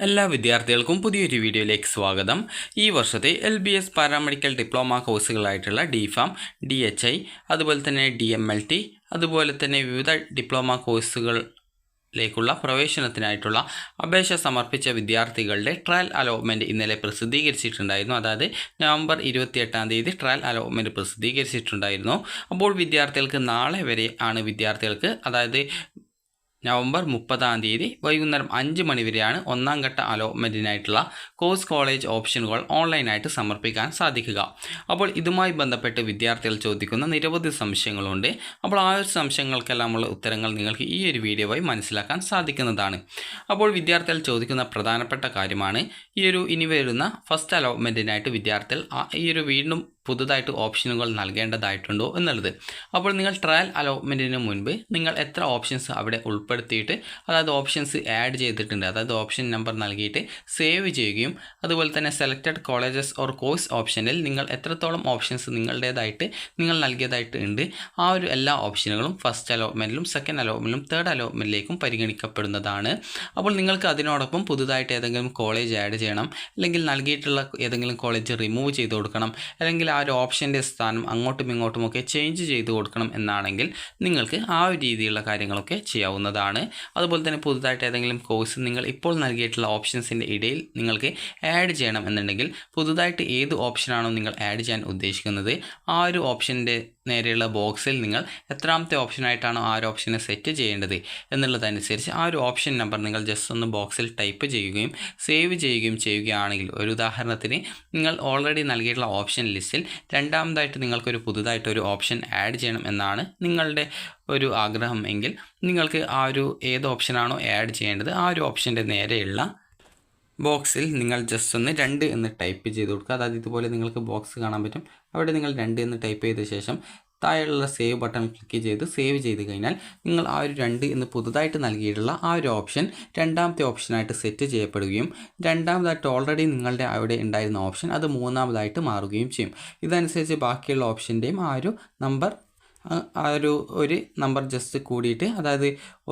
എല്ലാ വിദ്യാർത്ഥികൾക്കും പുതിയൊരു വീഡിയോയിലേക്ക് സ്വാഗതം. ഈ വർഷത്തെ LBS പാരാമെഡിക്കൽ ഡിപ്ലോമ കോഴ്സുകളായിട്ടുള്ള DPharm, DHI, അതുപോലെ തന്നെ DMLT, അതുപോലെ തന്നെ വിവിധ ഡിപ്ലോമ കോഴ്സുകളിലേക്കുള്ള പ്രവേശനത്തിനായിട്ടുള്ള അപേക്ഷ സമർപ്പിച്ച വിദ്യാർത്ഥികളുടെ ട്രയൽ അലോട്ട്മെൻറ്റ് ഇന്നലെ പ്രസിദ്ധീകരിച്ചിട്ടുണ്ടായിരുന്നു. അതായത് നവംബർ 28 ട്രയൽ അലോട്ട്മെൻറ്റ് പ്രസിദ്ധീകരിച്ചിട്ടുണ്ടായിരുന്നു. അപ്പോൾ വിദ്യാർത്ഥികൾക്ക് നാളെ വരെ ആണ് വിദ്യാർത്ഥികൾക്ക്, അതായത് നവംബർ 30 വൈകുന്നേരം 5 മണി വരെയാണ് ഒന്നാം ഘട്ട അലോട്ട്മെൻറ്റിനായിട്ടുള്ള കോളേജ് ഓപ്ഷനുകൾ ഓൺലൈനായിട്ട് സമർപ്പിക്കാൻ സാധിക്കുക. അപ്പോൾ ഇതുമായി ബന്ധപ്പെട്ട് വിദ്യാർത്ഥികൾ ചോദിക്കുന്ന നിരവധി സംശയങ്ങളുണ്ട്. അപ്പോൾ ആ ഒരു സംശയങ്ങൾക്കെല്ലാമുള്ള ഉത്തരങ്ങൾ നിങ്ങൾക്ക് ഈ ഒരു വീഡിയോ വഴി മനസ്സിലാക്കാൻ സാധിക്കുന്നതാണ്. അപ്പോൾ വിദ്യാർത്ഥികൾ ചോദിക്കുന്ന പ്രധാനപ്പെട്ട കാര്യമാണ് ഇനി വരുന്ന ഫസ്റ്റ് അലോട്ട്മെൻറ്റിനായിട്ട് വിദ്യാർത്ഥികൾ വീണ്ടും പുതുതായിട്ട് ഓപ്ഷനുകൾ നൽകേണ്ടതായിട്ടുണ്ടോ എന്നുള്ളത്. അപ്പോൾ നിങ്ങൾ ട്രയൽ അലോട്ട്മെൻറ്റിന് മുൻപ് നിങ്ങൾ എത്ര ഓപ്ഷൻസ് അവിടെ ഉൾപ്പെടുത്തിയിട്ട്, അതായത് ഓപ്ഷൻസ് ആഡ് ചെയ്തിട്ടുണ്ട്, അതായത് ഓപ്ഷൻ നമ്പർ നൽകിയിട്ട് സേവ് ചെയ്യുകയും, അതുപോലെ തന്നെ സെലക്റ്റഡ് കോളേജസ് ഓർ കോഴ്സ് ഓപ്ഷനിൽ നിങ്ങൾ എത്രത്തോളം ഓപ്ഷൻസ് നിങ്ങളുടേതായിട്ട് നിങ്ങൾ നൽകിയതായിട്ട് ഉണ്ട്, ആ ഒരു എല്ലാ ഓപ്ഷനുകളും ഫസ്റ്റ് അലോട്ട്മെൻറ്റിലും സെക്കൻഡ് അലോട്ട്മെൻറ്റിലും തേർഡ് അലോട്ട്മെൻറ്റിലേക്കും പരിഗണിക്കപ്പെടുന്നതാണ്. അപ്പോൾ നിങ്ങൾക്ക് അതിനോടൊപ്പം പുതുതായിട്ട് ഏതെങ്കിലും കോളേജ് ആഡ് ചെയ്യണം, അല്ലെങ്കിൽ നൽകിയിട്ടുള്ള ഏതെങ്കിലും കോളേജ് റിമൂവ് ചെയ്ത് കൊടുക്കണം, അല്ലെങ്കിൽ ആ ഒരു ഓപ്ഷൻ്റെ സ്ഥാനം അങ്ങോട്ടും ഇങ്ങോട്ടുമൊക്കെ ചേഞ്ച് ചെയ്ത് കൊടുക്കണം എന്നാണെങ്കിൽ നിങ്ങൾക്ക് ആ ഒരു രീതിയിലുള്ള കാര്യങ്ങളൊക്കെ ചെയ്യാവുന്നതാണ്. അതുപോലെ തന്നെ പുതുതായിട്ട് ഏതെങ്കിലും കോഴ്സ് നിങ്ങൾ ഇപ്പോൾ നൽകിയിട്ടുള്ള ഓപ്ഷൻസിൻ്റെ ഇടയിൽ നിങ്ങൾക്ക് ആഡ് ചെയ്യണം എന്നുണ്ടെങ്കിൽ, പുതുതായിട്ട് ഏത് ഓപ്ഷനാണോ നിങ്ങൾ ആഡ് ചെയ്യാൻ ഉദ്ദേശിക്കുന്നത് ആ ഒരു ഓപ്ഷൻ്റെ നേരെയുള്ള ബോക്സിൽ നിങ്ങൾ എത്രാമത്തെ ഓപ്ഷനായിട്ടാണോ ആ ഒരു ഓപ്ഷനെ സെറ്റ് ചെയ്യേണ്ടത് എന്നുള്ളതനുസരിച്ച് ആ ഒരു ഓപ്ഷൻ നമ്പർ നിങ്ങൾ ജസ്റ്റ് ഒന്ന് ബോക്സിൽ ടൈപ്പ് ചെയ്യുകയും സേവ് ചെയ്യുകയും ചെയ്യുകയാണെങ്കിൽ, ഒരു ഉദാഹരണത്തിന് നിങ്ങൾ ഓൾറെഡി നൽകിയിട്ടുള്ള ഓപ്ഷൻ ലിസ്റ്റിൽ രണ്ടാമതായിട്ട് നിങ്ങൾക്കൊരു പുതുതായിട്ടൊരു ഓപ്ഷൻ ആഡ് ചെയ്യണം എന്നാണ് നിങ്ങളുടെ ഒരു ആഗ്രഹം എങ്കിൽ, നിങ്ങൾക്ക് ആ ഒരു ഏത് ഓപ്ഷനാണോ ആഡ് ചെയ്യേണ്ടത് ആ ഒരു ഓപ്ഷൻ്റെ നേരെയുള്ള ബോക്സിൽ നിങ്ങൾ ജസ്റ്റ് ഒന്ന് 2 എന്ന് ടൈപ്പ് ചെയ്ത് കൊടുക്കുക. അതായത് ഇതുപോലെ നിങ്ങൾക്ക് ബോക്സ് കാണാൻ പറ്റും. അവിടെ നിങ്ങൾ 2 എന്ന് ടൈപ്പ് ചെയ്ത ശേഷം താഴെയുള്ള സേവ് ബട്ടൺ ക്ലിക്ക് ചെയ്ത് സേവ് ചെയ്ത് കഴിഞ്ഞാൽ നിങ്ങൾ ആ ഒരു 2 എന്ന് പുതുതായിട്ട് നൽകിയിട്ടുള്ള ആ ഒരു ഓപ്ഷൻ രണ്ടാമത്തെ ഓപ്ഷനായിട്ട് സെറ്റ് ചെയ്യപ്പെടുകയും, രണ്ടാമതായിട്ട് ഓൾറെഡി നിങ്ങളുടെ അവിടെ ഉണ്ടായിരുന്ന ഓപ്ഷൻ അത് മൂന്നാമതായിട്ട് മാറുകയും ചെയ്യും. ഇതനുസരിച്ച് ബാക്കിയുള്ള ഓപ്ഷൻ്റെയും ആ ഒരു നമ്പർ ഒരു നമ്പർ ജസ്റ്റ് കൂടിയിട്ട്, അതായത്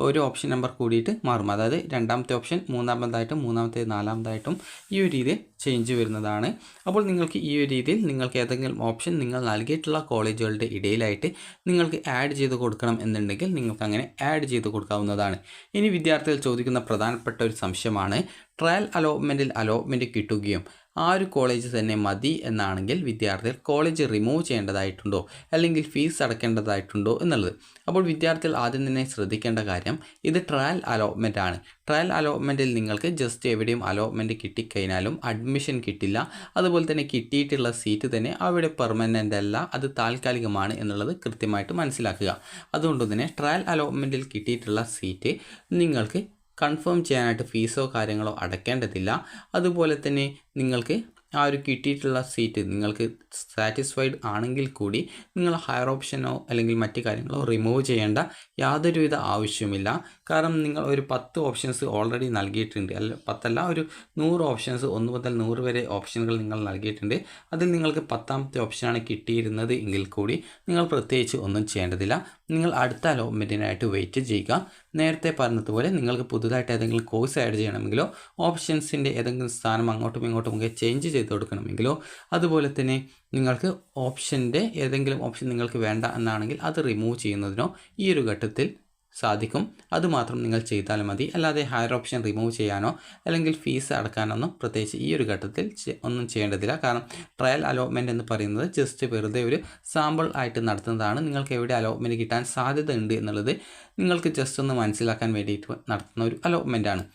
ഒരു ഓപ്ഷൻ നമ്പർ കൂടിയിട്ട് മാറും. അതായത് രണ്ടാമത്തെ ഓപ്ഷൻ മൂന്നാമതായിട്ടും മൂന്നാമത്തെ നാലാമതായിട്ടും ഈ ഒരു രീതിയിൽ ചേഞ്ച് വരുന്നതാണ്. അപ്പോൾ നിങ്ങൾക്ക് ഈ ഒരു രീതിയിൽ നിങ്ങൾക്ക് ഏതെങ്കിലും ഓപ്ഷൻ നിങ്ങൾ നൽകിയിട്ടുള്ള കോളേജുകളുടെ ഇടയിലായിട്ട് നിങ്ങൾക്ക് ആഡ് ചെയ്ത് കൊടുക്കണം എന്നുണ്ടെങ്കിൽ നിങ്ങൾക്ക് അങ്ങനെ ആഡ് ചെയ്ത് കൊടുക്കാവുന്നതാണ്. ഇനി വിദ്യാർത്ഥികൾ ചോദിക്കുന്ന പ്രധാനപ്പെട്ട ഒരു സംശയമാണ്, ട്രയൽ അലോട്ട്മെൻറ്റ് കിട്ടുകയും ആ ഒരു കോളേജ് തന്നെ മതി എന്നാണെങ്കിൽ വിദ്യാർത്ഥികൾ കോളേജ് റിമൂവ് ചെയ്യേണ്ടതായിട്ടുണ്ടോ, അല്ലെങ്കിൽ ഫീസ് അടയ്ക്കേണ്ടതായിട്ടുണ്ടോ എന്നുള്ളത്. അപ്പോൾ വിദ്യാർത്ഥികൾ ആദ്യം തന്നെ ശ്രദ്ധിക്കേണ്ട കാര്യം, ഇത് ട്രയൽ അലോട്ട്മെൻറ്റ് ആണ്. ട്രയൽ അലോട്ട്മെൻറ്റിൽ നിങ്ങൾക്ക് ജസ്റ്റ് എവിടെയും അലോട്ട്മെൻറ്റ് കിട്ടിക്കഴിഞ്ഞാലും അഡ്മിഷൻ കിട്ടില്ല. അതുപോലെ തന്നെ കിട്ടിയിട്ടുള്ള സീറ്റ് തന്നെ അവിടെ പെർമനൻ്റ് അല്ല, അത് താൽക്കാലികമാണ് എന്നുള്ളത് കൃത്യമായിട്ട് മനസ്സിലാക്കുക. അതുകൊണ്ട് തന്നെ ട്രയൽ അലോട്ട്മെൻറ്റിൽ കിട്ടിയിട്ടുള്ള സീറ്റ് നിങ്ങൾക്ക് കൺഫേം ചെയ്യാനായിട്ട് ഫീസോ കാര്യങ്ങളോ അടയ്ക്കേണ്ടതില്ല. അതുപോലെ തന്നെ നിങ്ങൾക്ക് ആ ഒരു കിട്ടിയിട്ടുള്ള സീറ്റ് നിങ്ങൾക്ക് സാറ്റിസ്ഫൈഡ് ആണെങ്കിൽ കൂടി നിങ്ങൾ ഹയർ ഓപ്ഷനോ അല്ലെങ്കിൽ മറ്റു കാര്യങ്ങളോ റിമൂവ് ചെയ്യേണ്ട യാതൊരുവിധ ആവശ്യമില്ല. കാരണം നിങ്ങൾ ഒരു 10 ഓപ്ഷൻസ് ഓൾറെഡി നൽകിയിട്ടുണ്ട്, 10 ഒരു 100 ഓപ്ഷൻസ്, 1 മുതൽ 100 വരെ ഓപ്ഷനുകൾ നിങ്ങൾ നൽകിയിട്ടുണ്ട്. അതിൽ നിങ്ങൾക്ക് 10ാമത്തെ ഓപ്ഷനാണ് കിട്ടിയിരുന്നത് എങ്കിൽ കൂടി നിങ്ങൾ പ്രത്യേകിച്ച് ഒന്നും ചെയ്യേണ്ടതില്ല. നിങ്ങൾ അടുത്ത അലോട്ട്മെൻറ്റിനായിട്ട് വെയിറ്റ് ചെയ്യുക. നേരത്തെ പറഞ്ഞതുപോലെ നിങ്ങൾക്ക് പുതുതായിട്ട് ഏതെങ്കിലും കോഴ്സ് ആഡ് ചെയ്യണമെങ്കിലോ ഓപ്ഷൻസിൻ്റെ ഏതെങ്കിലും സ്ഥാനം അങ്ങോട്ടും ഇങ്ങോട്ടും ഒക്കെ ചേഞ്ച് ചെയ്ത് കൊടുക്കണമെങ്കിലോ, അതുപോലെ തന്നെ നിങ്ങൾക്ക് ഓപ്ഷൻ്റെ ഏതെങ്കിലും ഓപ്ഷൻ നിങ്ങൾക്ക് വേണ്ട എന്നാണെങ്കിൽ അത് റിമൂവ് ചെയ്യുന്നതിനോ ഈ ഒരു ഘട്ടത്തിൽ സാധിക്കും. അതുമാത്രം നിങ്ങൾ ചെയ്താൽ മതി. അല്ലാതെ ഹയർ ഓപ്ഷൻ റിമൂവ് ചെയ്യാനോ അല്ലെങ്കിൽ ഫീസ് അടക്കാനൊന്നും പ്രത്യേകിച്ച് ഈ ഒരു ഘട്ടത്തിൽ ഒന്നും ചെയ്യേണ്ടതില്ല. കാരണം ട്രയൽ അലോട്ട്മെൻറ്റ് എന്ന് പറയുന്നത് ജസ്റ്റ് വെറുതെ ഒരു സാമ്പിൾ ആയിട്ട് നടത്തുന്നതാണ്. നിങ്ങൾക്ക് എവിടെ അലോട്ട്മെൻറ്റ് കിട്ടാൻ സാധ്യത ഉണ്ട് എന്നുള്ളത് നിങ്ങൾക്ക് ജസ്റ്റ് ഒന്ന് മനസ്സിലാക്കാൻ വേണ്ടിയിട്ട് നടത്തുന്ന ഒരു അലോട്ട്മെൻറ്റാണ്.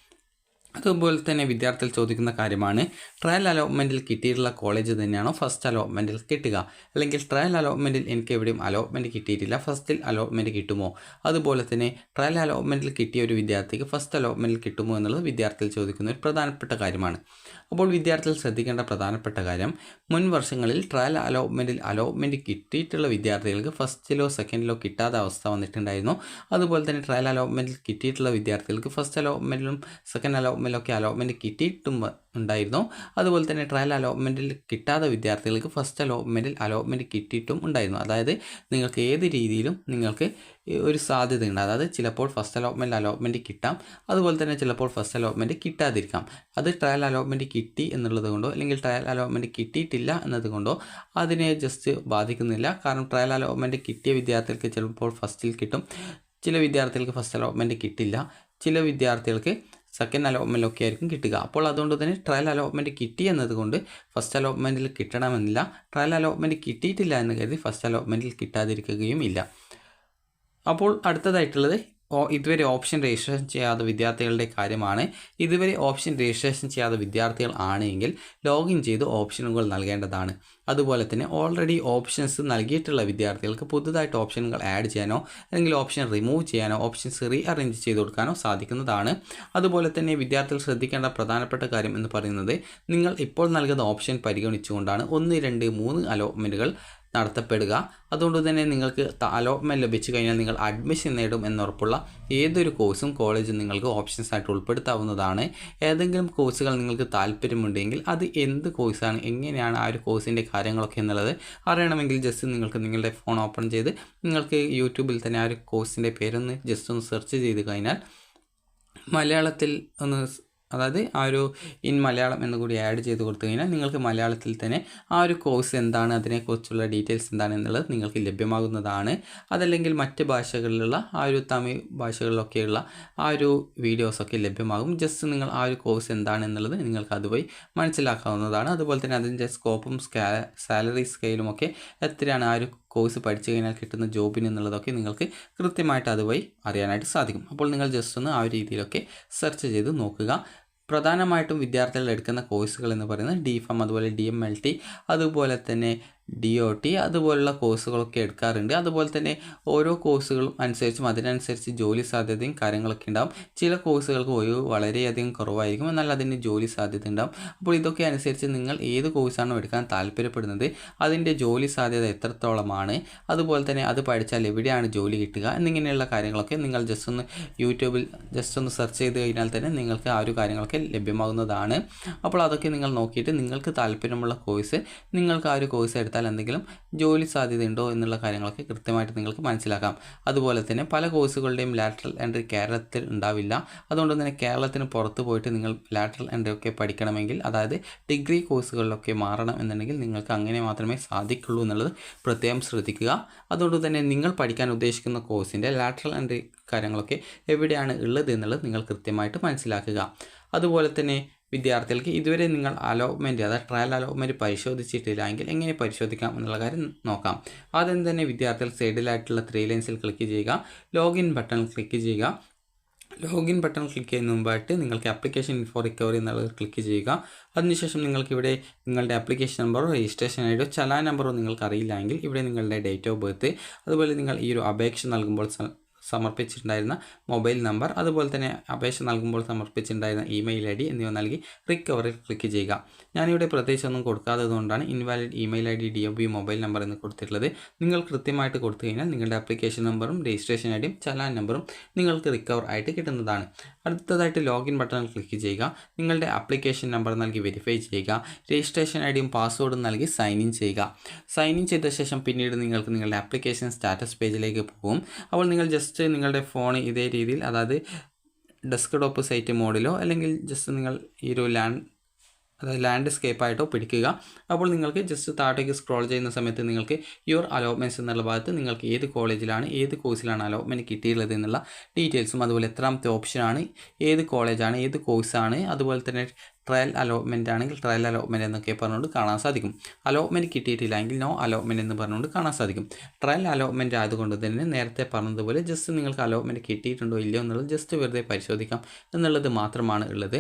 അതുപോലെ തന്നെ വിദ്യാർത്ഥികൾ ചോദിക്കുന്ന കാര്യമാണ്, ട്രയൽ അലോട്ട്മെൻറ്റിൽ കിട്ടിയിട്ടുള്ള കോളേജ് തന്നെയാണോ ഫസ്റ്റ് അലോട്ട്മെൻറ്റിൽ കിട്ടുക, അല്ലെങ്കിൽ ട്രയൽ അലോട്ട്മെൻറ്റിൽ എനിക്ക് എവിടെയും അലോട്ട്മെൻറ്റ് കിട്ടിയിട്ടില്ല, ഫസ്റ്റിൽ അലോട്ട്മെൻറ്റ് കിട്ടുമോ? അതുപോലെ തന്നെ ട്രയൽ അലോട്ട്മെൻറ്റിൽ കിട്ടിയ ഒരു വിദ്യാർത്ഥിക്ക് ഫസ്റ്റ് അലോട്ട്മെൻറ്റിൽ കിട്ടുമോ എന്നുള്ളത് വിദ്യാർത്ഥികൾ ചോദിക്കുന്ന ഒരു പ്രധാനപ്പെട്ട കാര്യമാണ്. അപ്പോൾ വിദ്യാർത്ഥികൾ ശ്രദ്ധിക്കേണ്ട പ്രധാനപ്പെട്ട കാര്യം, മുൻ വർഷങ്ങളിൽ ട്രയൽ അലോട്ട്മെൻറ്റ് കിട്ടിയിട്ടുള്ള വിദ്യാർത്ഥികൾക്ക് ഫസ്റ്റിലോ സെക്കൻഡിലോ കിട്ടാത്ത അവസ്ഥ വന്നിട്ടുണ്ടായിരുന്നു. അതുപോലെ തന്നെ ട്രയൽ അലോട്ട്മെൻറ്റിൽ കിട്ടിയിട്ടുള്ള വിദ്യാർത്ഥികൾക്ക് ഫസ്റ്റ് അലോട്ട്മെൻറ്റിലും സെക്കൻഡ് അലോട്ട്മെൻറ്റിലും അലോട്ട്മെൻറ്റിലൊക്കെ അലോട്ട്മെൻറ്റ് കിട്ടിയിട്ടും ഉണ്ടായിരുന്നു. അതുപോലെ തന്നെ ട്രയൽ അലോട്ട്മെൻറ്റിൽ കിട്ടാത്ത വിദ്യാർത്ഥികൾക്ക് ഫസ്റ്റ് അലോട്ട്മെൻറ്റിൽ അലോട്ട്മെൻറ്റ് കിട്ടിയിട്ടും ഉണ്ടായിരുന്നു. അതായത് നിങ്ങൾക്ക് ഏത് രീതിയിലും നിങ്ങൾക്ക് ഒരു സാധ്യതയുണ്ട്. അതായത് ചിലപ്പോൾ ഫസ്റ്റ് അലോട്ട്മെൻറ്റ് കിട്ടാം, അതുപോലെ തന്നെ ചിലപ്പോൾ ഫസ്റ്റ് അലോട്ട്മെൻറ്റ് കിട്ടാതിരിക്കാം. അത് ട്രയൽ അലോട്ട്മെൻറ്റ് കിട്ടി എന്നുള്ളത് കൊണ്ടോ അല്ലെങ്കിൽ ട്രയൽ അലോട്ട്മെൻറ്റ് കിട്ടിയിട്ടില്ല എന്നതുകൊണ്ടോ അതിനെ ജസ്റ്റ് ബാധിക്കുന്നില്ല. കാരണം ട്രയൽ അലോട്ട്മെൻറ്റ് കിട്ടിയ വിദ്യാർത്ഥികൾക്ക് ചിലപ്പോൾ ഫസ്റ്റിൽ കിട്ടും, ചില വിദ്യാർത്ഥികൾക്ക് ഫസ്റ്റ് അലോട്ട്മെൻറ്റ് കിട്ടില്ല, ചില വിദ്യാർത്ഥികൾക്ക് സെക്കൻഡ് അലോട്ട്മെൻറ്റിലൊക്കെ ആയിരിക്കും കിട്ടുക. അപ്പോൾ അതുകൊണ്ട് തന്നെ ട്രയൽ അലോട്ട്മെൻറ്റ് കിട്ടി എന്നതുകൊണ്ട് ഫസ്റ്റ് അലോട്ട്മെൻറ്റിൽ കിട്ടണമെന്നില്ല, ട്രയൽ അലോട്ട്മെൻറ്റ് കിട്ടിയിട്ടില്ല എന്ന് കരുതി ഫസ്റ്റ് അലോട്ട്മെൻറ്റിൽ കിട്ടാതിരിക്കുകയും ഇല്ല. അപ്പോൾ അടുത്തതായിട്ടുള്ളത് ഇതുവരെ ഓപ്ഷൻ രജിസ്ട്രേഷൻ ചെയ്യാത്ത വിദ്യാർത്ഥികളുടെ കാര്യമാണ്. ഇതുവരെ ഓപ്ഷൻ രജിസ്ട്രേഷൻ ചെയ്യാത്ത വിദ്യാർത്ഥികൾ ആണെങ്കിൽ ലോഗിൻ ചെയ്ത് ഓപ്ഷനുകൾ നൽകേണ്ടതാണ്. അതുപോലെ തന്നെ ഓൾറെഡി ഓപ്ഷൻസ് നൽകിയിട്ടുള്ള വിദ്യാർത്ഥികൾക്ക് പുതുതായിട്ട് ഓപ്ഷനുകൾ ആഡ് ചെയ്യാനോ അല്ലെങ്കിൽ ഓപ്ഷൻ റിമൂവ് ചെയ്യാനോ ഓപ്ഷൻസ് റീ അറേഞ്ച് ചെയ്ത് കൊടുക്കാനോ സാധിക്കുന്നതാണ്. അതുപോലെ തന്നെ വിദ്യാർത്ഥികൾ ശ്രദ്ധിക്കേണ്ട പ്രധാനപ്പെട്ട കാര്യം എന്ന് പറയുന്നത്, നിങ്ങൾ ഇപ്പോൾ നൽകുന്ന ഓപ്ഷൻ പരിഗണിച്ചുകൊണ്ടാണ് 1, 2, 3 അലോട്ട്മെൻറ്റുകൾ നടത്തപ്പെടുക. അതുകൊണ്ട് തന്നെ നിങ്ങൾക്ക് അലോട്ട്മെൻറ്റ് ലഭിച്ചു കഴിഞ്ഞാൽ നിങ്ങൾ അഡ്മിഷൻ നേടും എന്നുറപ്പുള്ള ഏതൊരു കോഴ്സും കോളേജും നിങ്ങൾക്ക് ഓപ്ഷൻസ് ആയിട്ട് ഉൾപ്പെടുത്താവുന്നതാണ്. ഏതെങ്കിലും കോഴ്സുകൾ നിങ്ങൾക്ക് താല്പര്യമുണ്ടെങ്കിൽ അത് എന്ത് കോഴ്സാണ്, എങ്ങനെയാണ് ആ ഒരു കോഴ്സിൻ്റെ കാര്യങ്ങളൊക്കെ എന്നുള്ളത് അറിയണമെങ്കിൽ ജസ്റ്റ് നിങ്ങൾക്ക് നിങ്ങളുടെ ഫോൺ ഓപ്പൺ ചെയ്ത് നിങ്ങൾക്ക് യൂട്യൂബിൽ തന്നെ ആ ഒരു കോഴ്സിൻ്റെ പേരൊന്ന് ജസ്റ്റ് ഒന്ന് സെർച്ച് ചെയ്ത് കഴിഞ്ഞാൽ മലയാളത്തിൽ ഒന്ന്, അതായത് ആ ഒരു ഇൻ മലയാളം എന്നുകൂടി ആഡ് ചെയ്ത് കൊടുത്തു കഴിഞ്ഞാൽ നിങ്ങൾക്ക് മലയാളത്തിൽ തന്നെ ആ ഒരു കോഴ്സ് എന്താണ്, അതിനെക്കുറിച്ചുള്ള ഡീറ്റെയിൽസ് എന്താണ് എന്നുള്ളത് നിങ്ങൾക്ക് ലഭ്യമാകുന്നതാണ്. അതല്ലെങ്കിൽ മറ്റ് ഭാഷകളിലുള്ള ആ ഒരു തമിഴ് ഭാഷകളിലൊക്കെയുള്ള ആ ഒരു വീഡിയോസൊക്കെ ലഭ്യമാകും. ജസ്റ്റ് നിങ്ങൾ ആ ഒരു കോഴ്സ് എന്താണ് എന്നുള്ളത് നിങ്ങൾക്ക് അതുവഴി മനസ്സിലാക്കാവുന്നതാണ്. അതുപോലെ തന്നെ അതിൻ്റെ സ്കോപ്പും സാലറി സ്കെയിലുമൊക്കെ എത്രയാണ്, ആ ഒരു കോഴ്സ് പഠിച്ചു കഴിഞ്ഞാൽ കിട്ടുന്ന ജോബിന് എന്നുള്ളതൊക്കെ നിങ്ങൾക്ക് കൃത്യമായിട്ട് അതുവഴി അറിയാനായിട്ട് സാധിക്കും. അപ്പോൾ നിങ്ങൾ ജസ്റ്റ് ഒന്ന് ആ ഒരു രീതിയിലൊക്കെ സെർച്ച് ചെയ്ത് നോക്കുക. പ്രധാനമായിട്ടും വിദ്യാർത്ഥികൾ എടുക്കുന്ന കോഴ്സുകൾ എന്ന് പറയുന്നത് DPharm, അതുപോലെ DMLT, അതുപോലെ തന്നെ DOT അതുപോലുള്ള കോഴ്സുകളൊക്കെ എടുക്കാറുണ്ട്. അതുപോലെ തന്നെ ഓരോ കോഴ്സുകളും അനുസരിച്ചും അതിനനുസരിച്ച് ജോലി സാധ്യതയും കാര്യങ്ങളൊക്കെ ഉണ്ടാകും. ചില കോഴ്സുകൾക്ക് ഒഴിവ് വളരെയധികം കുറവായിരിക്കും, എന്നാൽ അതിന് ജോലി സാധ്യത ഉണ്ടാകും. അപ്പോൾ ഇതൊക്കെ അനുസരിച്ച് നിങ്ങൾ ഏത് കോഴ്സാണോ എടുക്കാൻ താല്പര്യപ്പെടുന്നത് അതിൻ്റെ ജോലി സാധ്യത എത്രത്തോളമാണ്, അതുപോലെ തന്നെ അത് പഠിച്ചാൽ എവിടെയാണ് ജോലി കിട്ടുക എന്നിങ്ങനെയുള്ള കാര്യങ്ങളൊക്കെ നിങ്ങൾ ജസ്റ്റ് ഒന്ന് യൂട്യൂബിൽ ജസ്റ്റ് ഒന്ന് സെർച്ച് ചെയ്ത് കഴിഞ്ഞാൽ തന്നെ നിങ്ങൾക്ക് ആ ഒരു കാര്യങ്ങളൊക്കെ ലഭ്യമാകുന്നതാണ്. അപ്പോൾ അതൊക്കെ നിങ്ങൾ നോക്കിയിട്ട് നിങ്ങൾക്ക് താല്പര്യമുള്ള കോഴ്സ്, നിങ്ങൾക്ക് ആ ഒരു കോഴ്സ് എടുത്താൽ എന്തെങ്കിലും ജോലി സാധ്യതയുണ്ടോ എന്നുള്ള കാര്യങ്ങളൊക്കെ കൃത്യമായിട്ട് നിങ്ങൾക്ക് മനസ്സിലാക്കാം. അതുപോലെ തന്നെ പല കോഴ്സുകളുടെയും ലാറ്ററൽ എൻട്രി കേരളത്തിൽ ഉണ്ടാവില്ല. അതുകൊണ്ട് തന്നെ കേരളത്തിന് പുറത്ത് പോയിട്ട് നിങ്ങൾ ലാറ്ററൽ എൻട്രി ഒക്കെ പഠിക്കണമെങ്കിൽ, അതായത് ഡിഗ്രി കോഴ്സുകളിലൊക്കെ മാറണം എന്നുണ്ടെങ്കിൽ നിങ്ങൾക്ക് അങ്ങനെ മാത്രമേ സാധിക്കുള്ളൂ എന്നുള്ളത് പ്രത്യേകം ശ്രദ്ധിക്കുക. അതുകൊണ്ട് തന്നെ നിങ്ങൾ പഠിക്കാൻ ഉദ്ദേശിക്കുന്ന കോഴ്സിൻ്റെ ലാറ്ററൽ എൻട്രി കാര്യങ്ങളൊക്കെ എവിടെയാണ് ഉള്ളത് എന്നുള്ളത് നിങ്ങൾ കൃത്യമായിട്ട് മനസ്സിലാക്കുക. അതുപോലെ തന്നെ വിദ്യാർത്ഥികൾക്ക് ഇതുവരെ നിങ്ങൾ അലോട്ട്മെൻറ്റ്, അതായത് ട്രയൽ അലോട്ട്മെൻറ്റ് പരിശോധിച്ചിട്ടില്ല എങ്കിൽ എങ്ങനെ പരിശോധിക്കാം എന്നുള്ള കാര്യം നോക്കാം. ആദ്യം തന്നെ വിദ്യാർത്ഥികൾ സൈഡിലായിട്ടുള്ള 3 ലൈൻസിൽ ക്ലിക്ക് ചെയ്യുക, ലോഗിൻ ബട്ടൺ ക്ലിക്ക് ചെയ്യുക. ലോഗിൻ ബട്ടൺ ക്ലിക്ക് ചെയ്യുന്ന മുമ്പായിട്ട് നിങ്ങൾക്ക് ആപ്ലിക്കേഷൻ ഫോർ റിക്കവറി എന്നുള്ളത് ക്ലിക്ക് ചെയ്യുക. അതിനുശേഷം നിങ്ങൾക്കിവിടെ നിങ്ങളുടെ ആപ്ലിക്കേഷൻ നമ്പറോ രജിസ്ട്രേഷൻ ഐഡിയോ ചലാൻ നമ്പറോ നിങ്ങൾക്ക് അറിയില്ല എങ്കിൽ ഇവിടെ നിങ്ങളുടെ ഡേറ്റ് ഓഫ് ബർത്ത്, അതുപോലെ നിങ്ങൾ ഈ ഒരു അപേക്ഷ നൽകുമ്പോൾ സമർപ്പിച്ചിട്ടുണ്ടായിരുന്ന മൊബൈൽ നമ്പർ, അതുപോലെ തന്നെ അപേക്ഷ നൽകുമ്പോൾ സമർപ്പിച്ചിട്ടുണ്ടായിരുന്ന ഇമെയിൽ ID എന്നിവ നൽകി റിക്കവറിൽ ക്ലിക്ക് ചെയ്യുക. ഞാനിവിടെ പ്രത്യേകിച്ചൊന്നും കൊടുക്കാത്തതുകൊണ്ടാണ് invalid email ID, DOB mobile number എന്ന് കൊടുത്തിട്ടുള്ളത്. നിങ്ങൾ കൃത്യമായിട്ട് കൊടുത്തു കഴിഞ്ഞാൽ നിങ്ങളുടെ ആപ്ലിക്കേഷൻ നമ്പറും രജിസ്ട്രേഷൻ ഐഡിയും ചലാൻ നമ്പറും നിങ്ങൾക്ക് റിക്കവർ ആയിട്ട് കിട്ടുന്നതാണ്. അടുത്തതായിട്ട് ലോഗിൻ ബട്ടണിൽ ക്ലിക്ക് ചെയ്യുക. നിങ്ങളുടെ ആപ്ലിക്കേഷൻ നമ്പർ നൽകി വെരിഫൈ ചെയ്യുക. രജിസ്ട്രേഷൻ ഐഡിയും പാസ്വേഡും നൽകി സൈൻ ഇൻ ചെയ്യുക. സൈൻ ഇൻ ചെയ്ത ശേഷം പിന്നീട് നിങ്ങൾക്ക് നിങ്ങളുടെ ആപ്ലിക്കേഷൻ സ്റ്റാറ്റസ് പേജിലേക്ക് പോകും. അപ്പോൾ നിങ്ങൾ ജസ്റ്റ് നിങ്ങളുടെ ഫോൺ ഇതേ രീതിയിൽ, അതായത് ഡെസ്ക്ടോപ്പ് സൈറ്റ് മോഡിലോ അല്ലെങ്കിൽ ജസ്റ്റ് നിങ്ങൾ ഈ ഒരു ലാൻഡ്സ്കേപ്പായിട്ടോ പിടിക്കുക. അപ്പോൾ നിങ്ങൾക്ക് ജസ്റ്റ് താഴേക്ക് സ്ക്രോൾ ചെയ്യുന്ന സമയത്ത് നിങ്ങൾക്ക് യുവർ അലോട്ട്മെൻറ്റ്സ് എന്നുള്ള ഭാഗത്ത് നിങ്ങൾക്ക് ഏത് കോളേജിലാണ്, ഏത് കോഴ്സിലാണ് അലോട്ട്മെൻറ്റ് കിട്ടിയിട്ടുള്ളത് എന്നുള്ള ഡീറ്റെയിൽസും, അതുപോലെ എത്രാമത്തെ ഓപ്ഷനാണ്, ഏത് കോളേജാണ്, ഏത് കോഴ്സാണ്, അതുപോലെ തന്നെ ട്രയൽ അലോട്ട്മെൻറ്റ് ആണെങ്കിൽ ട്രയൽ അലോട്ട്മെൻറ്റ് എന്നൊക്കെ പറഞ്ഞുകൊണ്ട് കാണാൻ സാധിക്കും. അലോട്ട്മെൻറ്റ് കിട്ടിയിട്ടില്ല എങ്കിൽ നോ അലോട്ട്മെൻറ്റ് എന്ന് പറഞ്ഞുകൊണ്ട് കാണാൻ സാധിക്കും. ട്രയൽ അലോട്ട്മെൻറ്റ് ആയതുകൊണ്ട് തന്നെ നേരത്തെ പറഞ്ഞതുപോലെ ജസ്റ്റ് നിങ്ങൾക്ക് അലോട്ട്മെൻറ്റ് കിട്ടിയിട്ടുണ്ടോ ഇല്ലയോ എന്നുള്ളത് ജസ്റ്റ് വെറുതെ പരിശോധിക്കാം എന്നുള്ളത് മാത്രമാണ് ഉള്ളത്.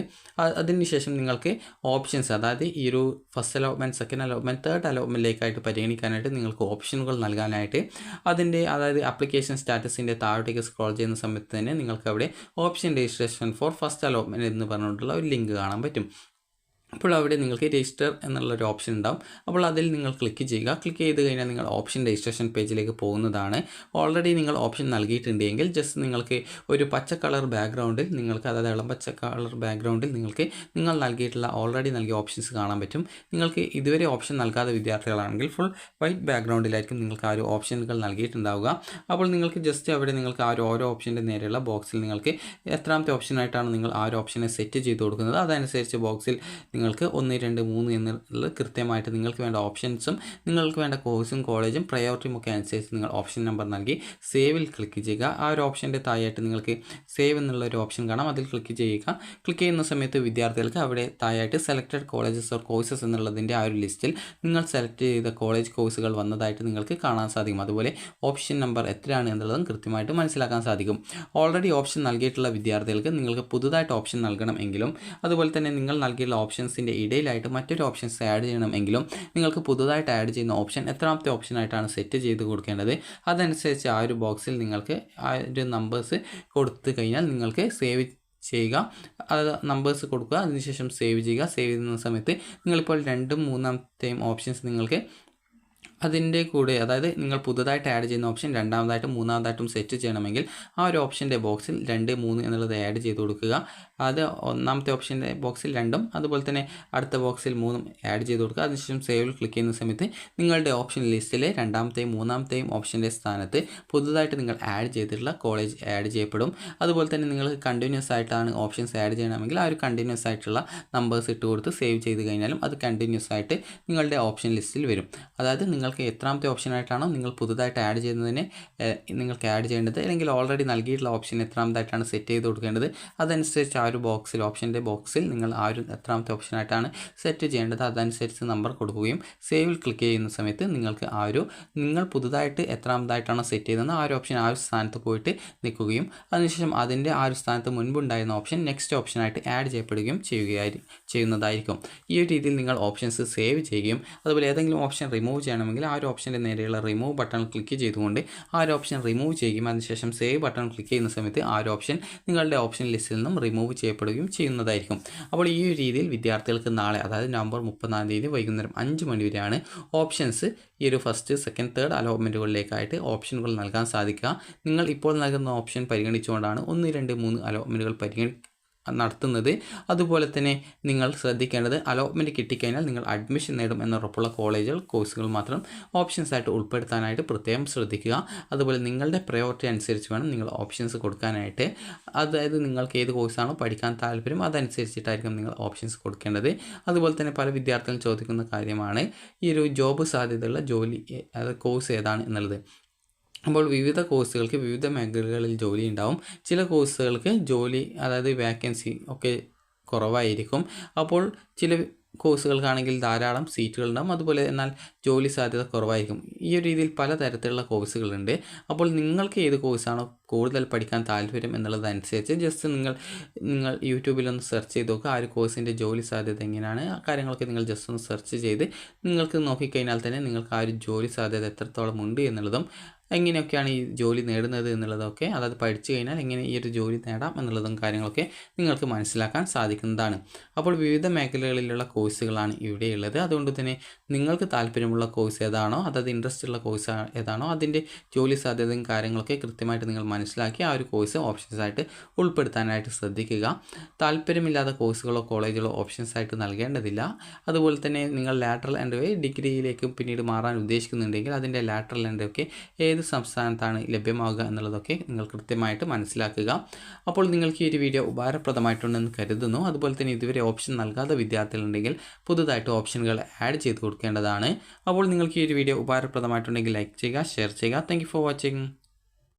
അതിനുശേഷം നിങ്ങൾക്ക് ഓപ്ഷൻസ്, അതായത് ഈ ഒരു first allotment, second allotment, third അലോട്ട്മെൻറ്റിലേക്കായിട്ട് പരിഗണിക്കാനായിട്ട് നിങ്ങൾക്ക് ഓപ്ഷനുകൾ നൽകാനായിട്ട് അതിൻ്റെ, അതായത് ആപ്ലിക്കേഷൻ സ്റ്റാറ്റസിൻ്റെ താഴോട്ടേക്ക് സ്ക്രോൾ ചെയ്യുന്ന സമയത്ത് തന്നെ നിങ്ങൾക്ക് അവിടെ option registration for first allotment എന്ന് പറഞ്ഞുകൊണ്ടുള്ള ഒരു ലിങ്ക് കാണാൻ പറ്റും. അപ്പോൾ അവിടെ നിങ്ങൾക്ക് രജിസ്റ്റർ എന്നുള്ളൊരു ഓപ്ഷൻ ഉണ്ടാവും. അപ്പോൾ അതിൽ നിങ്ങൾ ക്ലിക്ക് ചെയ്യുക. ക്ലിക്ക് ചെയ്ത് കഴിഞ്ഞാൽ നിങ്ങൾ ഓപ്ഷൻ രജിസ്ട്രേഷൻ പേജിലേക്ക് പോകുന്നതാണ്. ഓൾറെഡി നിങ്ങൾ ഓപ്ഷൻ നൽകിയിട്ടുണ്ടെങ്കിൽ ജസ്റ്റ് നിങ്ങൾക്ക് ഒരു പച്ച കളർ ബാക്ക്ഗ്രൗണ്ടിൽ നിങ്ങൾക്ക്, അതായത് ഇളം പച്ച കളർ ബാക്ക്ഗ്രൗണ്ടിൽ നിങ്ങൾക്ക് നിങ്ങൾ നൽകിയിട്ടുള്ള ഓൾറെഡി നൽകിയ ഓപ്ഷൻസ് കാണാൻ പറ്റും. നിങ്ങൾക്ക് ഇതുവരെ ഓപ്ഷൻ നൽകാത്ത വിദ്യാർത്ഥികളാണെങ്കിൽ ഫുൾ വൈറ്റ് ബാക്ക്ഗ്രൗണ്ടിലായിരിക്കും നിങ്ങൾക്ക് ആ ഒരു ഓപ്ഷനുകൾ നൽകിയിട്ടുണ്ടാവുക. അപ്പോൾ നിങ്ങൾക്ക് ജസ്റ്റ് അവിടെ നിങ്ങൾക്ക് ആ ഒരു ഓരോ ഓപ്ഷൻ്റെ നേരെയുള്ള ബോക്സിൽ നിങ്ങൾക്ക് എത്രാമത്തെ ഓപ്ഷനായിട്ടാണ് നിങ്ങൾ ആ ഒരു ഓപ്ഷനെ സെറ്റ് ചെയ്ത് കൊടുക്കുന്നത് അതനുസരിച്ച് ബോക്സിൽ നിങ്ങൾക്ക് 1, 2, 3 എന്നുള്ളത് കൃത്യമായിട്ട് നിങ്ങൾക്ക് വേണ്ട ഓപ്ഷൻസും നിങ്ങൾക്ക് വേണ്ട കോഴ്സും കോളേജും പ്രയോറിറ്റിയും ഒക്കെ അനുസരിച്ച് നിങ്ങൾ ഓപ്ഷൻ നമ്പർ നൽകി സേവിൽ ക്ലിക്ക് ചെയ്യുക. ആ ഒരു ഓപ്ഷൻ്റെ താഴെയായിട്ട് നിങ്ങൾക്ക് സേവ് എന്നുള്ള ഒരു ഓപ്ഷൻ കാണാം. അതിൽ ക്ലിക്ക് ചെയ്യുക. ക്ലിക്ക് ചെയ്യുന്ന സമയത്ത് വിദ്യാർത്ഥികൾക്ക് അവിടെ താഴെയായിട്ട് സെലക്റ്റഡ് കോളേജസ് ഓർ കോഴ്സസ് എന്നുള്ളതിൻ്റെ ആ ഒരു ലിസ്റ്റിൽ നിങ്ങൾ സെലക്ട് ചെയ്ത കോളേജ് കോഴ്സുകൾ വന്നതായിട്ട് നിങ്ങൾക്ക് കാണാൻ സാധിക്കും. അതുപോലെ ഓപ്ഷൻ നമ്പർ എത്രയാണ് എന്നുള്ളതും കൃത്യമായിട്ട് മനസ്സിലാക്കാൻ സാധിക്കും. ഓൾറെഡി ഓപ്ഷൻ നൽകിയിട്ടുള്ള വിദ്യാർത്ഥികൾക്ക് നിങ്ങൾക്ക് പുതുതായിട്ട് ഓപ്ഷൻ നൽകണമെങ്കിലും അതുപോലെ തന്നെ നിങ്ങൾ നൽകിയിട്ടുള്ള ഓപ്ഷൻസിൻ്റെ ഇടയിലായിട്ട് മറ്റൊരു ഓപ്ഷൻസ് ആഡ് ചെയ്യണമെങ്കിലും നിങ്ങൾക്ക് പുതുതായിട്ട് ആഡ് ചെയ്യുന്ന ഓപ്ഷൻ എത്രാമത്തെ ഓപ്ഷനായിട്ടാണ് സെറ്റ് ചെയ്ത് കൊടുക്കേണ്ടത് അതനുസരിച്ച് ആ ഒരു ബോക്സിൽ നിങ്ങൾക്ക് ആ ഒരു നമ്പേഴ്സ് കൊടുത്തു കഴിഞ്ഞാൽ നിങ്ങൾക്ക് സേവ് ചെയ്യുക. അത് നമ്പേഴ്സ് കൊടുക്കുക. അതിനുശേഷം സേവ് ചെയ്യുക. സേവ് ചെയ്യുന്ന സമയത്ത് നിങ്ങളിപ്പോൾ 2ഉം 3-ാമത്തെയും ഓപ്ഷൻസ് നിങ്ങൾക്ക് അതിൻ്റെ കൂടെ, അതായത് നിങ്ങൾ പുതുതായിട്ട് ആഡ് ചെയ്യുന്ന ഓപ്ഷൻ രണ്ടാമതായിട്ടും മൂന്നാമതായിട്ടും സെറ്റ് ചെയ്യണമെങ്കിൽ ആ ഒരു ഓപ്ഷൻ്റെ ബോക്സിൽ 2, 3 എന്നുള്ളത് ആഡ് ചെയ്ത് കൊടുക്കുക. അത് ഒന്നാമത്തെ ഓപ്ഷൻ്റെ ബോക്സിൽ 2ഉം അതുപോലെ തന്നെ അടുത്ത ബോക്സിൽ 3ഉം ആഡ് ചെയ്ത് കൊടുക്കുക. അതിനുശേഷം സേവിൽ ക്ലിക്ക് ചെയ്യുന്ന സമയത്ത് നിങ്ങളുടെ ഓപ്ഷൻ ലിസ്റ്റിലെ രണ്ടാമത്തെയും മൂന്നാമത്തെയും ഓപ്ഷൻ്റെ സ്ഥാനത്ത് പുതുതായിട്ട് നിങ്ങൾ ആഡ് ചെയ്തിട്ടുള്ള കോളേജ് ആഡ് ചെയ്യപ്പെടും. അതുപോലെ തന്നെ നിങ്ങൾ കണ്ടിന്യൂസ് ആയിട്ടാണ് ഓപ്ഷൻസ് ആഡ് ചെയ്യണമെങ്കിൽ ആ ഒരു കണ്ടിന്യൂസ് ആയിട്ടുള്ള നമ്പേഴ്സ് ഇട്ട് കൊടുത്ത് സേവ് ചെയ്ത് കഴിഞ്ഞാലും അത് കണ്ടിന്യൂസ് ആയിട്ട് നിങ്ങളുടെ ഓപ്ഷൻ ലിസ്റ്റിൽ വരും. അതായത് നിങ്ങൾക്ക് എത്രാമത്തെ ഓപ്ഷനായിട്ടാണോ നിങ്ങൾ പുതുതായിട്ട് ആഡ് ചെയ്യുന്നതിന് നിങ്ങൾക്ക് ആഡ് ചെയ്യേണ്ടത് അല്ലെങ്കിൽ ഓൾറെഡി നൽകിയിട്ടുള്ള ഓപ്ഷൻ എത്രാമതായിട്ടാണ് സെറ്റ് ചെയ്ത് കൊടുക്കേണ്ടത് അതനുസരിച്ച് ആ ഒരു ബോക്സിൽ ഓപ്ഷൻ്റെ ബോക്സിൽ നിങ്ങൾ ആ ഒരു എത്രാമത്തെ ഓപ്ഷനായിട്ടാണ് സെറ്റ് ചെയ്യേണ്ടത് അതനുസരിച്ച് നമ്പർ കൊടുക്കുകയും സേവിൽ ക്ലിക്ക് ചെയ്യുന്ന സമയത്ത് നിങ്ങൾക്ക് ആ ഒരു നിങ്ങൾ പുതുതായിട്ട് എത്രാമതായിട്ടാണോ സെറ്റ് ചെയ്തതെന്ന് ആ ഒരു ഓപ്ഷൻ ആ ഒരു സ്ഥാനത്ത് പോയിട്ട് നിൽക്കുകയും അതിനുശേഷം അതിൻ്റെ ആ ഒരു സ്ഥാനത്ത് മുൻപുണ്ടായിരുന്ന ഓപ്ഷൻ നെക്സ്റ്റ് ഓപ്ഷനായിട്ട് ആഡ് ചെയ്യപ്പെടുകയും ചെയ്യുന്നതായിരിക്കും. ഈ ഒരു രീതിയിൽ നിങ്ങൾ ഓപ്ഷൻസ് സേവ് ചെയ്യുകയും അതുപോലെ ഏതെങ്കിലും ഓപ്ഷൻ റിമൂവ് ചെയ്യണമെങ്കിൽ ആ ഒരു ഓപ്ഷൻ്റെ നേരെയുള്ള റിമൂവ് ബട്ടൺ ക്ലിക്ക് ചെയ്തുകൊണ്ട് ആ ഒരു ഓപ്ഷൻ റിമൂവ് ചെയ്യുകയും അതിനുശേഷം സേവ് ബട്ടൺ ക്ലിക്ക് ചെയ്യുന്ന സമയത്ത് ആ ഒരു ഓപ്ഷൻ നിങ്ങളുടെ ഓപ്ഷൻ ലിസ്റ്റിൽ നിന്നും റിമൂവ് ചെയ്യപ്പെടുകയും ചെയ്യുന്നതായിരിക്കും. അപ്പോൾ ഈ ഒരു രീതിയിൽ വിദ്യാർത്ഥികൾക്ക് നാളെ, അതായത് നവംബർ 30-ാം തീയതി വൈകുന്നേരം 5 മണി വരെയാണ് ഓപ്ഷൻസ് ഈ ഒരു ഫസ്റ്റ്, സെക്കൻഡ്, തേർഡ് അലോട്ട്മെൻറ്റുകളിലേക്കായിട്ട് ഓപ്ഷനുകൾ നൽകാൻ സാധിക്കുക. നിങ്ങൾ ഇപ്പോൾ നൽകുന്ന ഓപ്ഷൻ പരിഗണിച്ചുകൊണ്ടാണ് 1, 2, 3 അലോട്ട്മെൻറ്റുകൾ നടത്തുന്നത്. അതുപോലെ തന്നെ നിങ്ങൾ ശ്രദ്ധിക്കേണ്ടത് അലോട്ട്മെൻറ്റ് കിട്ടിക്കഴിഞ്ഞാൽ നിങ്ങൾ അഡ്മിഷൻ നേടും എന്നുറപ്പുള്ള കോളേജുകൾ, കോഴ്സുകൾ മാത്രം ഓപ്ഷൻസ് ആയിട്ട് ഉൾപ്പെടുത്താനായിട്ട് പ്രത്യേകം ശ്രദ്ധിക്കുക. അതുപോലെ നിങ്ങളുടെ പ്രയോറിറ്റി അനുസരിച്ച് വേണം നിങ്ങൾ ഓപ്ഷൻസ് കൊടുക്കാനായിട്ട്. അതായത് നിങ്ങൾക്ക് ഏത് കോഴ്സാണോ പഠിക്കാൻ താല്പര്യം അതനുസരിച്ചിട്ടായിരിക്കും നിങ്ങൾ ഓപ്ഷൻസ് കൊടുക്കേണ്ടത്. അതുപോലെ തന്നെ പല വിദ്യാർത്ഥികളും ചോദിക്കുന്ന കാര്യമാണ് ഈ ഒരു ജോബ് സാധ്യതയുള്ള ജോലി, അതായത് കോഴ്സ് ഏതാണ് എന്നുള്ളത്. അപ്പോൾ വിവിധ കോഴ്സുകൾക്ക് വിവിധ മേഖലകളിൽ ജോലി ഉണ്ടാവും. ചില കോഴ്സുകൾക്ക് ജോലി, അതായത് വാക്കൻസി ഒക്കെ കുറവായിരിക്കും. അപ്പോൾ ചില കോഴ്സുകൾക്കാണെങ്കിൽ ധാരാളം സീറ്റുകളുണ്ടാകും. അതുപോലെ എന്നാൽ ജോലി സാധ്യത കുറവായിരിക്കും. ഈ ഒരു രീതിയിൽ പലതരത്തിലുള്ള കോഴ്സുകളുണ്ട്. അപ്പോൾ നിങ്ങൾക്ക് ഏത് കോഴ്സാണോ കൂടുതൽ പഠിക്കാൻ താല്പര്യം എന്നുള്ളതനുസരിച്ച് ജസ്റ്റ് നിങ്ങൾ യൂട്യൂബിലൊന്ന് സെർച്ച് ചെയ്ത് നോക്കുക. ആ ഒരു കോഴ്സിൻ്റെ ജോലി സാധ്യത എങ്ങനെയാണ്, ആ കാര്യങ്ങളൊക്കെ നിങ്ങൾ ജസ്റ്റ് ഒന്ന് സെർച്ച് ചെയ്ത് നിങ്ങൾക്ക് നോക്കിക്കഴിഞ്ഞാൽ തന്നെ നിങ്ങൾക്ക് ആ ഒരു ജോലി സാധ്യത എത്രത്തോളം ഉണ്ട് എന്നുള്ളതും എങ്ങനെയൊക്കെയാണ് ഈ ജോലി നേടുന്നത് എന്നുള്ളതൊക്കെ, അതായത് പഠിച്ചു കഴിഞ്ഞാൽ എങ്ങനെ ഈ ഒരു ജോലി നേടാം എന്നുള്ളതും കാര്യങ്ങളൊക്കെ നിങ്ങൾക്ക് മനസ്സിലാക്കാൻ സാധിക്കുന്നതാണ്. അപ്പോൾ വിവിധ മേഖലകളിലുള്ള കോഴ്സുകളാണ് ഇവിടെയുള്ളത്. അതുകൊണ്ട് തന്നെ നിങ്ങൾക്ക് താല്പര്യമുള്ള കോഴ്സ് ഏതാണോ, അതായത് ഇൻട്രസ്റ്റ് ഉള്ള കോഴ്സ് ഏതാണോ അതിൻ്റെ ജോലി സാധ്യതയും കാര്യങ്ങളൊക്കെ കൃത്യമായിട്ട് നിങ്ങൾ മനസ്സിലാക്കി ആ ഒരു കോഴ്സ് ഓപ്ഷൻസായിട്ട് ഉൾപ്പെടുത്താനായിട്ട് ശ്രദ്ധിക്കുക. താല്പര്യമില്ലാത്ത കോഴ്സുകളോ കോളേജുകളോ ഓപ്ഷൻസായിട്ട് നൽകേണ്ടതില്ല. അതുപോലെ തന്നെ നിങ്ങൾ ലാറ്ററൽ എൻട്രി വഴി ഡിഗ്രിയിലേക്ക് പിന്നീട് മാറാൻ ഉദ്ദേശിക്കുന്നുണ്ടെങ്കിൽ അതിൻ്റെ ലാറ്ററൽ എൻട്രി ഒക്കെ ഏത് സംസ്ഥാനത്താണ് ലഭ്യമാവുക എന്നുള്ളതൊക്കെ നിങ്ങൾ കൃത്യമായിട്ട് മനസ്സിലാക്കുക. അപ്പോൾ നിങ്ങൾക്ക് ഈ ഒരു വീഡിയോ ഉപകാരപ്രദമായിട്ടുണ്ടെന്ന് കരുതുന്നു. അതുപോലെ തന്നെ ഇതുവരെ ഓപ്ഷൻ നൽകാത്ത വിദ്യാർത്ഥികളുണ്ടെങ്കിൽ പുതുതായിട്ട് ഓപ്ഷനുകൾ ആഡ് ചെയ്ത് കൊടുക്കേണ്ടതാണ്. അപ്പോൾ നിങ്ങൾക്ക് ഈ ഒരു വീഡിയോ ഉപകാരപ്രദമായിട്ടുണ്ടെങ്കിൽ ലൈക്ക് ചെയ്യുക, ഷെയർ ചെയ്യുക. Thank you for watching.